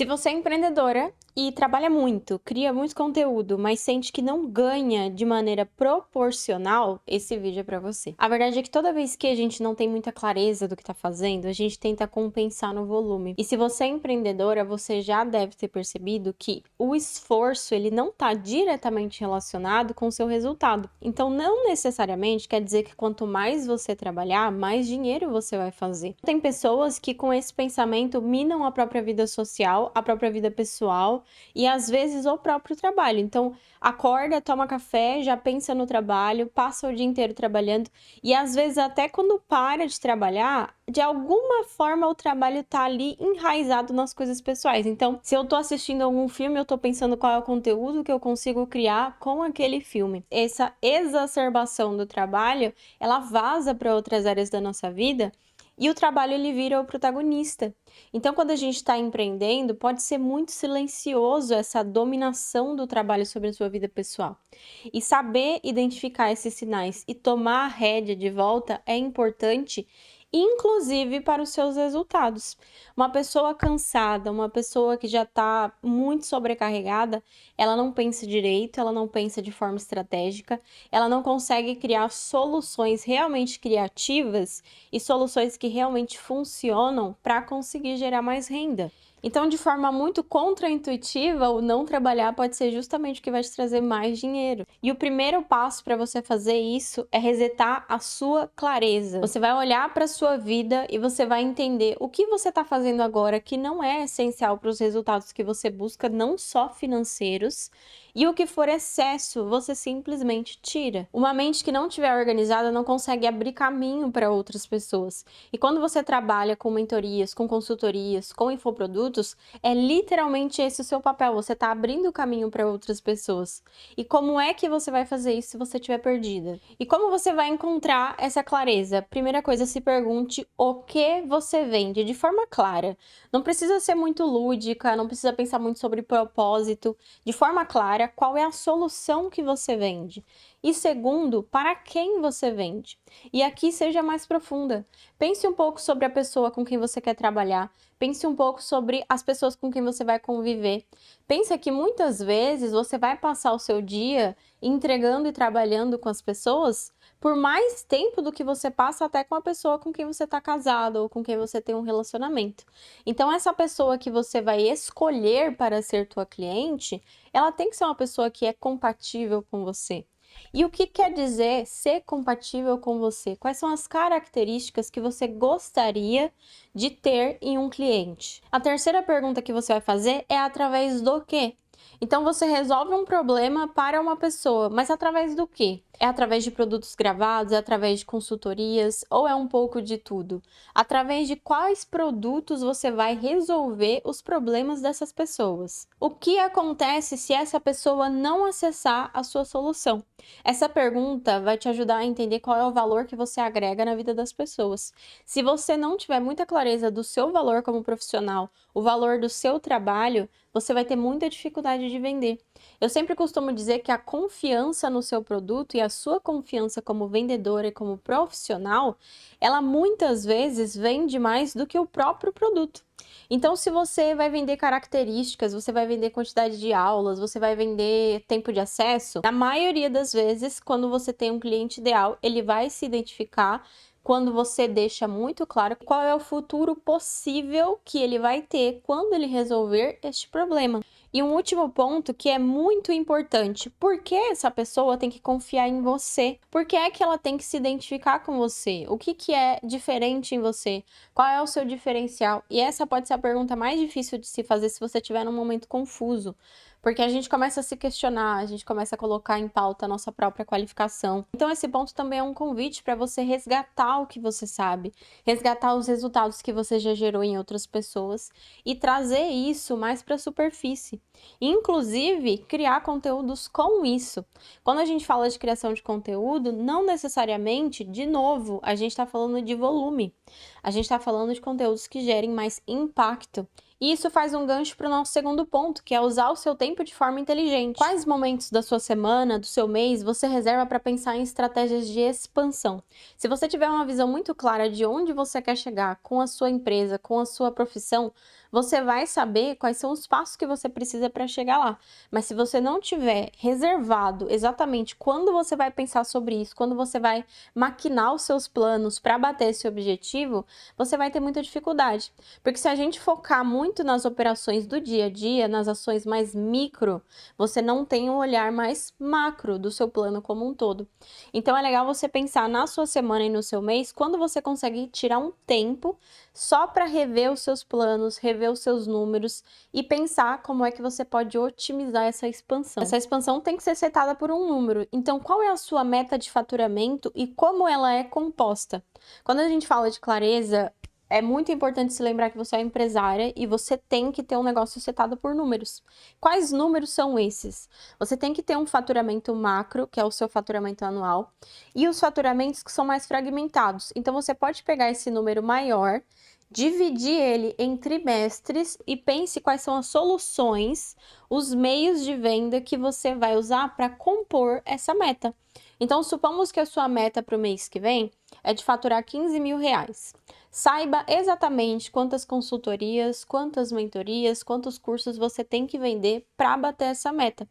Se você é empreendedora e trabalha muito, cria muito conteúdo, mas sente que não ganha de maneira proporcional, esse vídeo é para você. A verdade é que toda vez que a gente não tem muita clareza do que está fazendo, a gente tenta compensar no volume. E se você é empreendedora, você já deve ter percebido que o esforço, ele não está diretamente relacionado com o seu resultado. Então, não necessariamente quer dizer que quanto mais você trabalhar, mais dinheiro você vai fazer. Tem pessoas que com esse pensamento minam a própria vida social, a própria vida pessoal e às vezes o próprio trabalho. Então, acorda, toma café, já pensa no trabalho, passa o dia inteiro trabalhando e às vezes até quando para de trabalhar, de alguma forma o trabalho tá ali enraizado nas coisas pessoais. Então, se eu tô assistindo algum filme, eu tô pensando qual é o conteúdo que eu consigo criar com aquele filme. Essa exacerbação do trabalho, ela vaza para outras áreas da nossa vida. E o trabalho ele vira o protagonista. Então, quando a gente está empreendendo, pode ser muito silencioso essa dominação do trabalho sobre a sua vida pessoal. E saber identificar esses sinais e tomar a rédea de volta é importante, inclusive para os seus resultados. Uma pessoa cansada, uma pessoa que já está muito sobrecarregada, ela não pensa direito, ela não pensa de forma estratégica, ela não consegue criar soluções realmente criativas e soluções que realmente funcionam para conseguir gerar mais renda. Então, de forma muito contraintuitiva, o não trabalhar pode ser justamente o que vai te trazer mais dinheiro. E o primeiro passo para você fazer isso é resetar a sua clareza. Você vai olhar para a sua vida e você vai entender o que você está fazendo agora que não é essencial para os resultados que você busca, não só financeiros, e o que for excesso, você simplesmente tira. Uma mente que não estiver organizada não consegue abrir caminho para outras pessoas. E quando você trabalha com mentorias, com consultorias, com infoprodutos, é literalmente esse o seu papel. Você está abrindo o caminho para outras pessoas. E como é que você vai fazer isso se você estiver perdida? E como você vai encontrar essa clareza? Primeira coisa, se pergunte o que você vende de forma clara. Não precisa ser muito lúdica, não precisa pensar muito sobre propósito. De forma clara, qual é a solução que você vende? E segundo, para quem você vende? E aqui seja mais profunda. Pense um pouco sobre a pessoa com quem você quer trabalhar. Pense um pouco sobre as pessoas com quem você vai conviver. Pensa que muitas vezes você vai passar o seu dia entregando e trabalhando com as pessoas por mais tempo do que você passa até com a pessoa com quem você está casado ou com quem você tem um relacionamento. Então, essa pessoa que você vai escolher para ser tua cliente, ela tem que ser uma pessoa que é compatível com você. E o que quer dizer ser compatível com você? Quais são as características que você gostaria de ter em um cliente? A terceira pergunta que você vai fazer é através do quê? Então você resolve um problema para uma pessoa, mas através do quê? É através de produtos gravados, é através de consultorias ou é um pouco de tudo? Através de quais produtos você vai resolver os problemas dessas pessoas? O que acontece se essa pessoa não acessar a sua solução? Essa pergunta vai te ajudar a entender qual é o valor que você agrega na vida das pessoas. Se você não tiver muita clareza do seu valor como profissional, o valor do seu trabalho, você vai ter muita dificuldade de vender. Eu sempre costumo dizer que a confiança no seu produto e a sua confiança como vendedora e como profissional, ela muitas vezes vende mais do que o próprio produto. Então, se você vai vender características, você vai vender quantidade de aulas, você vai vender tempo de acesso, na maioria das vezes, quando você tem um cliente ideal, ele vai se identificar quando você deixa muito claro qual é o futuro possível que ele vai ter quando ele resolver este problema. E um último ponto que é muito importante: por que essa pessoa tem que confiar em você? Por que é que ela tem que se identificar com você? O que é diferente em você? Qual é o seu diferencial? E essa pode ser a pergunta mais difícil de se fazer se você estiver num momento confuso. Porque a gente começa a se questionar, a gente começa a colocar em pauta a nossa própria qualificação. Então, esse ponto também é um convite para você resgatar o que você sabe, resgatar os resultados que você já gerou em outras pessoas e trazer isso mais para a superfície. Inclusive, criar conteúdos com isso. Quando a gente fala de criação de conteúdo, não necessariamente, de novo, a gente está falando de volume. A gente está falando de conteúdos que gerem mais impacto. E isso faz um gancho para o nosso segundo ponto, que é usar o seu tempo de forma inteligente. Quais momentos da sua semana, do seu mês, você reserva para pensar em estratégias de expansão? Se você tiver uma visão muito clara de onde você quer chegar com a sua empresa, com a sua profissão, você vai saber quais são os passos que você precisa para chegar lá. Mas se você não tiver reservado exatamente quando você vai pensar sobre isso, quando você vai maquinar os seus planos para bater esse objetivo, você vai ter muita dificuldade. Porque se a gente focar muito nas operações do dia a dia, nas ações mais micro, você não tem um olhar mais macro do seu plano como um todo. Então é legal você pensar na sua semana e no seu mês, quando você consegue tirar um tempo só para rever os seus planos, rever os seus números e pensar como é que você pode otimizar essa expansão. Essa expansão tem que ser setada por um número. Então, qual é a sua meta de faturamento e como ela é composta? Quando a gente fala de clareza, é muito importante se lembrar que você é empresária e você tem que ter um negócio setado por números. Quais números são esses? Você tem que ter um faturamento macro, que é o seu faturamento anual, e os faturamentos que são mais fragmentados. Então, você pode pegar esse número maior, dividir ele em trimestres e pense quais são as soluções, os meios de venda que você vai usar para compor essa meta. Então, supomos que a sua meta para o mês que vem é de faturar 15 mil reais. Saiba exatamente quantas consultorias, quantas mentorias, quantos cursos você tem que vender para bater essa meta.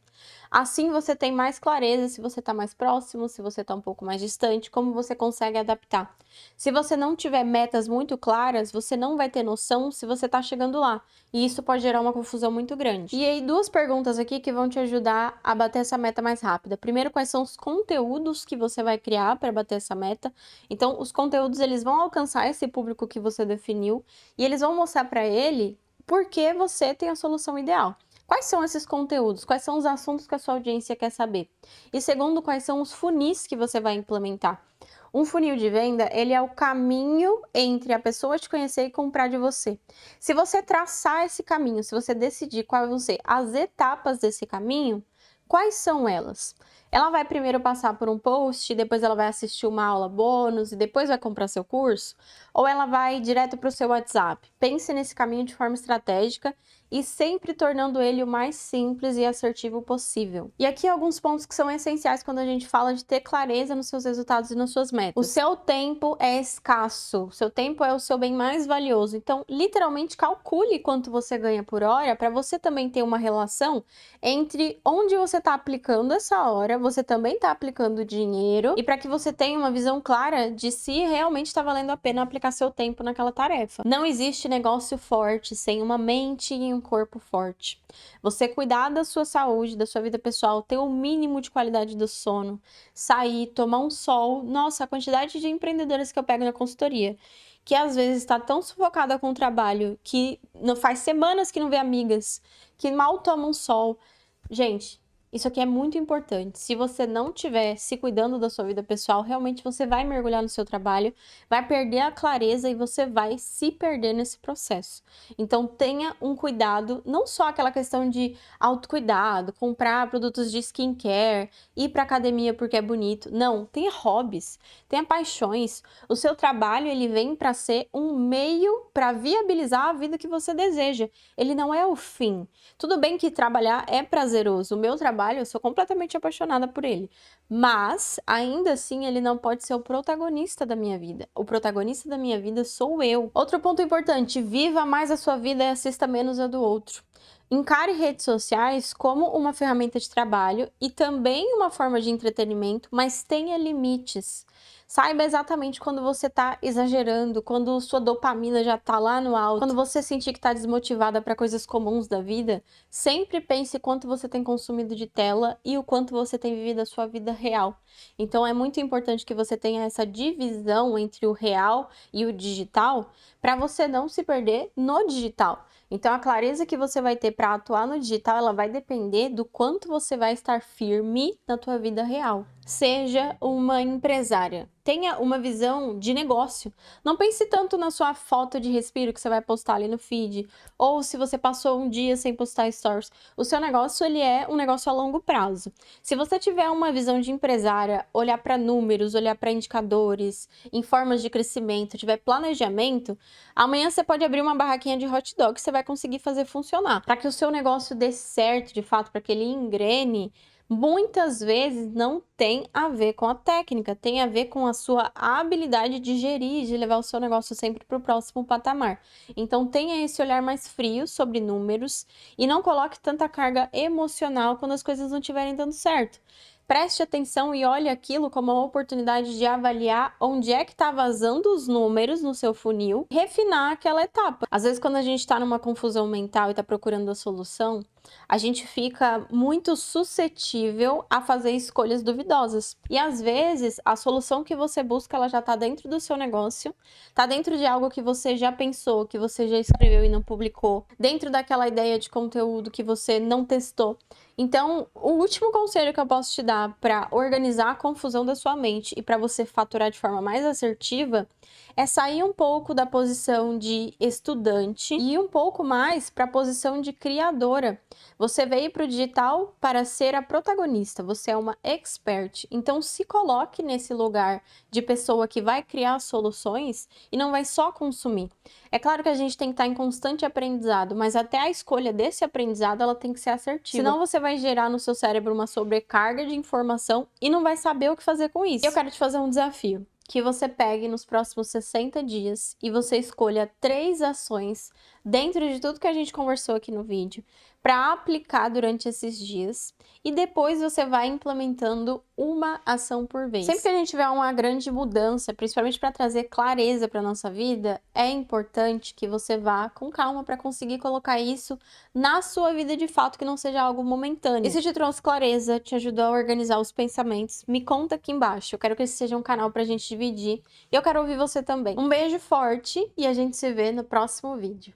Assim você tem mais clareza se você está mais próximo, se você está um pouco mais distante, como você consegue adaptar. Se você não tiver metas muito claras, você não vai ter noção se você está chegando lá. E isso pode gerar uma confusão muito grande. E aí, duas perguntas aqui que vão te ajudar a bater essa meta mais rápida. Primeiro, quais são os conteúdos que você vai criar para bater essa meta? Então, os conteúdos eles vão alcançar esse público que você definiu e eles vão mostrar para ele por que você tem a solução ideal. Quais são esses conteúdos? Quais são os assuntos que a sua audiência quer saber? E segundo, quais são os funis que você vai implementar? Um funil de venda, ele é o caminho entre a pessoa te conhecer e comprar de você. Se você traçar esse caminho, se você decidir quais vão ser as etapas desse caminho, quais são elas? Ela vai primeiro passar por um post, depois ela vai assistir uma aula bônus e depois vai comprar seu curso? Ou ela vai direto para o seu WhatsApp? Pense nesse caminho de forma estratégica e sempre tornando ele o mais simples e assertivo possível. E aqui alguns pontos que são essenciais quando a gente fala de ter clareza nos seus resultados e nas suas metas. O seu tempo é escasso, o seu tempo é o seu bem mais valioso. Então, literalmente, calcule quanto você ganha por hora para você também ter uma relação entre onde você está aplicando essa hora, você também está aplicando dinheiro e para que você tenha uma visão clara de se realmente está valendo a pena aplicar seu tempo naquela tarefa. Não existe negócio forte sem uma mente e um corpo forte. Você cuidar da sua saúde, da sua vida pessoal, ter o mínimo de qualidade do sono, sair, tomar um sol. Nossa, a quantidade de empreendedoras que eu pego na consultoria, que às vezes está tão sufocada com o trabalho, que não faz semanas que não vê amigas, que mal toma um sol. Gente, isso aqui é muito importante. Se você não estiver se cuidando da sua vida pessoal, realmente você vai mergulhar no seu trabalho, vai perder a clareza e você vai se perder nesse processo. Então tenha um cuidado, não só aquela questão de autocuidado, comprar produtos de skincare, ir para academia porque é bonito. Não, tenha hobbies, tenha paixões. O seu trabalho, ele vem para ser um meio para viabilizar a vida que você deseja. Ele não é o fim. Tudo bem que trabalhar é prazeroso. O meu trabalho, eu sou completamente apaixonada por ele. Mas, ainda assim, ele não pode ser o protagonista da minha vida. O protagonista da minha vida sou eu. Outro ponto importante, viva mais a sua vida e assista menos a do outro. Encare redes sociais como uma ferramenta de trabalho e também uma forma de entretenimento, mas tenha limites. Saiba exatamente quando você está exagerando, quando sua dopamina já está lá no alto, quando você sentir que está desmotivada para coisas comuns da vida, sempre pense quanto você tem consumido de tela e o quanto você tem vivido a sua vida real. Então é muito importante que você tenha essa divisão entre o real e o digital para você não se perder no digital. Então a clareza que você vai ter para atuar no digital, ela vai depender do quanto você vai estar firme na tua vida real. Seja uma empresária. Tenha uma visão de negócio. Não pense tanto na sua foto de respiro que você vai postar ali no feed, ou se você passou um dia sem postar stories. O seu negócio, ele é um negócio a longo prazo. Se você tiver uma visão de empresária, olhar para números, olhar para indicadores, em formas de crescimento, tiver planejamento, amanhã você pode abrir uma barraquinha de hot dog que você vai conseguir fazer funcionar. Para que o seu negócio dê certo, de fato, para que ele engrene, muitas vezes não tem a ver com a técnica, tem a ver com a sua habilidade de gerir, de levar o seu negócio sempre para o próximo patamar. Então tenha esse olhar mais frio sobre números e não coloque tanta carga emocional quando as coisas não estiverem dando certo. Preste atenção e olhe aquilo como uma oportunidade de avaliar onde é que está vazando os números no seu funil, refinar aquela etapa. Às vezes, quando a gente está numa confusão mental e está procurando a solução, a gente fica muito suscetível a fazer escolhas duvidosas. E às vezes, a solução que você busca, ela já está dentro do seu negócio, está dentro de algo que você já pensou, que você já escreveu e não publicou, dentro daquela ideia de conteúdo que você não testou. Então, o último conselho que eu posso te dar para organizar a confusão da sua mente e para você faturar de forma mais assertiva é sair um pouco da posição de estudante e ir um pouco mais para a posição de criadora. Você veio para o digital para ser a protagonista, você é uma expert. Então, se coloque nesse lugar de pessoa que vai criar soluções e não vai só consumir. É claro que a gente tem que estar em constante aprendizado, mas até a escolha desse aprendizado ela tem que ser assertiva. Senão você vai gerar no seu cérebro uma sobrecarga de informação e não vai saber o que fazer com isso. Eu quero te fazer um desafio. Que você pegue nos próximos 60 dias e você escolha 3 ações dentro de tudo que a gente conversou aqui no vídeo para aplicar durante esses dias e depois você vai implementando uma ação por vez. Sempre que a gente tiver uma grande mudança, principalmente para trazer clareza para nossa vida, é importante que você vá com calma para conseguir colocar isso na sua vida de fato, que não seja algo momentâneo. E se te trouxe clareza, te ajudou a organizar os pensamentos, me conta aqui embaixo. Eu quero que esse seja um canal pra gente dividir e eu quero ouvir você também. Um beijo forte e a gente se vê no próximo vídeo.